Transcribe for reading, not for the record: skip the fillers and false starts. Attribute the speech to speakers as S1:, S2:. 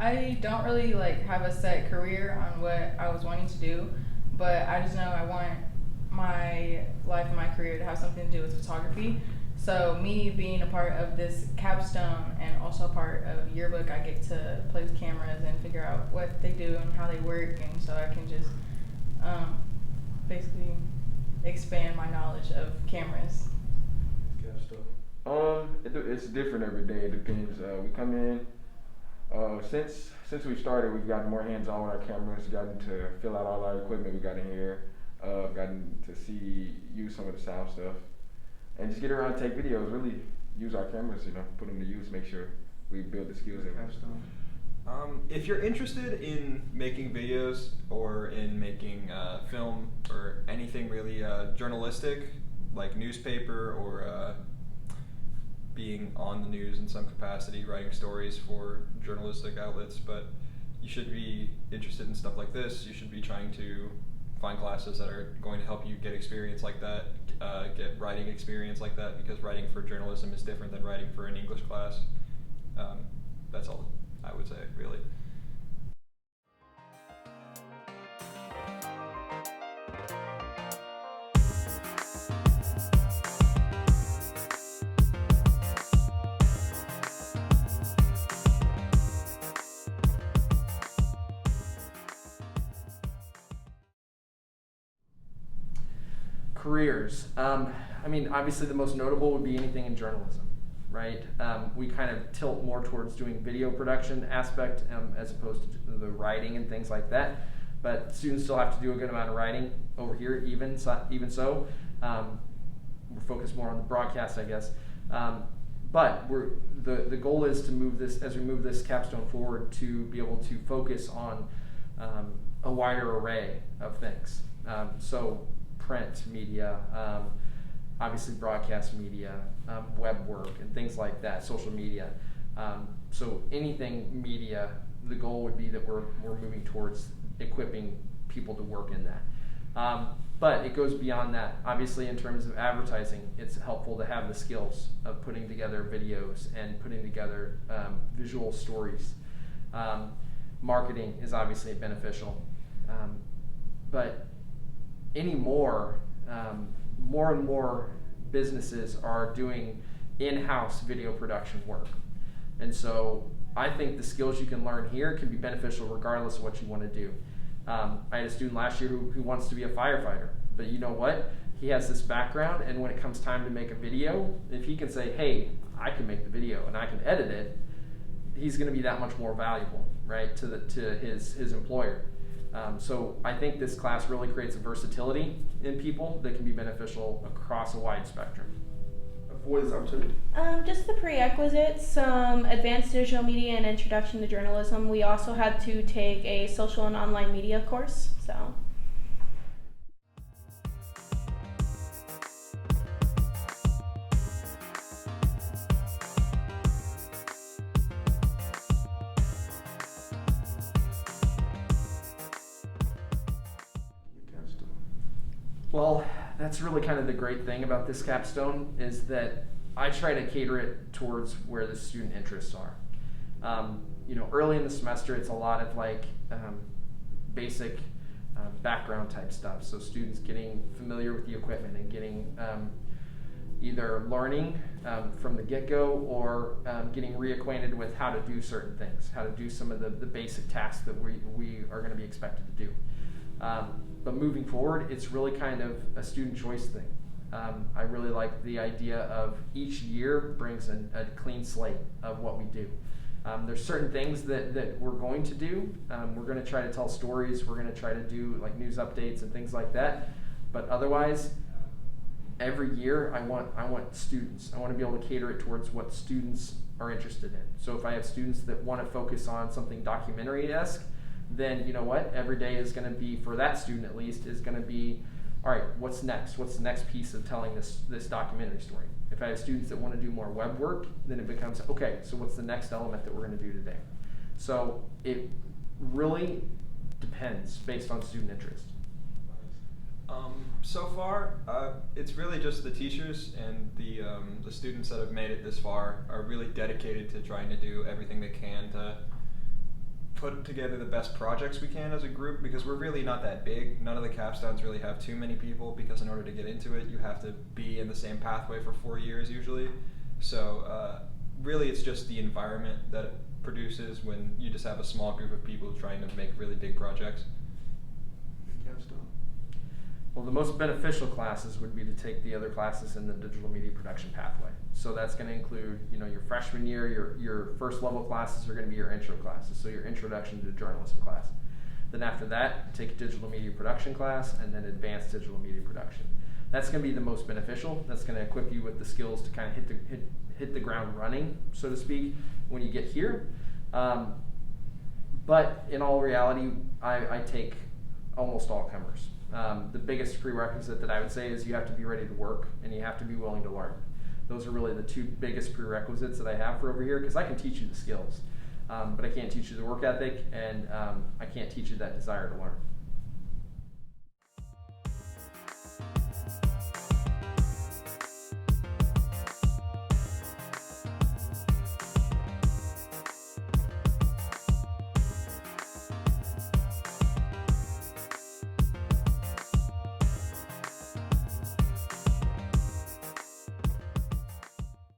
S1: I don't really like have a set career on what I was wanting to do, but I just know I want my life and my career to have something to do with photography. So me being a part of this capstone and also a part of yearbook, I get to play with cameras and figure out what they do and how they work, and so I can just basically expand my knowledge of cameras.
S2: Capstone. It's different every day. It depends. We come in. Since we started, we've gotten more hands-on with our cameras. Gotten to fill out all our equipment we got in here. Gotten to use some of the sound stuff, and just get around and take videos. Really use our cameras. Put them to use. Make sure we build the skills in Capstone.
S3: If you're interested in making videos or in making film or anything really journalistic, like newspaper or being on the news in some capacity, writing stories for journalistic outlets, but you should be interested in stuff like this. You should be trying to find classes that are going to help you get experience like that, get writing experience like that, because writing for journalism is different than writing for an English class. That's all I would say, really.
S4: Careers. Obviously the most notable would be anything in journalism, right? We kind of tilt more towards doing video production aspect as opposed to the writing and things like that. But students still have to do a good amount of writing over here, even so. We're focused more on the broadcast, I guess. But the goal is to move this, as we move this capstone forward, to be able to focus on a wider array of things. So print media, obviously broadcast media, web work, and things like that, social media. So anything media, the goal would be that we're moving towards equipping people to work in that. But it goes beyond that. Obviously, in terms of advertising, it's helpful to have the skills of putting together videos and putting together visual stories. Marketing is obviously beneficial. But more and more businesses are doing in-house video production work. And so I think the skills you can learn here can be beneficial regardless of what you want to do. I had a student last year who wants to be a firefighter, but you know what? He has this background, and when it comes time to make a video, if he can say, hey, I can make the video and I can edit it, he's going to be that much more valuable, right, to his employer. So I think this class really creates a versatility in people that can be beneficial across a wide spectrum.
S2: What is the opportunity?
S5: Just the prerequisites, some advanced digital media and introduction to journalism. We also had to take a social and online media course, so.
S4: Well, that's really kind of the great thing about this capstone, is that I try to cater it towards where the student interests are. Early in the semester, it's a lot of basic background type stuff. So students getting familiar with the equipment and getting either learning from the get-go or getting reacquainted with how to do certain things, how to do some of the basic tasks that we are going to be expected to do. But moving forward, it's really kind of a student choice thing. I really like the idea of each year brings a clean slate of what we do. There's certain things that we're going to do. We're going to try to tell stories. We're going to try to do like news updates and things like that. But otherwise, every year I want students. I want to be able to cater it towards what students are interested in. So if I have students that want to focus on something documentary-esque, then you know what? Every day is going to be, for that student at least, is going to be, all right, what's next? What's the next piece of telling this documentary story? If I have students that want to do more web work, then it becomes, okay, so what's the next element that we're going to do today? So it really depends based on student interest.
S3: So far, it's really just the teachers and the students that have made it this far are really dedicated to trying to do everything they can to put together the best projects we can as a group, because we're really not that big. None of the capstones really have too many people, because in order to get into it, you have to be in the same pathway for 4 years usually. So really it's just the environment that it produces when you just have a small group of people trying to make really big projects.
S2: Capstone.
S4: Well, the most beneficial classes would be to take the other classes in the digital media production pathway. So that's going to include, your freshman year, your first level classes are going to be your intro classes, so your introduction to journalism class. Then after that, take a digital media production class, and then advanced digital media production. That's going to be the most beneficial. That's going to equip you with the skills to kind of hit the ground running, so to speak, when you get here. But in all reality, I take almost all comers. The biggest prerequisite that I would say is you have to be ready to work and you have to be willing to learn. Those are really the two biggest prerequisites that I have for over here, because I can teach you the skills, but I can't teach you the work ethic, and I can't teach you that desire to learn.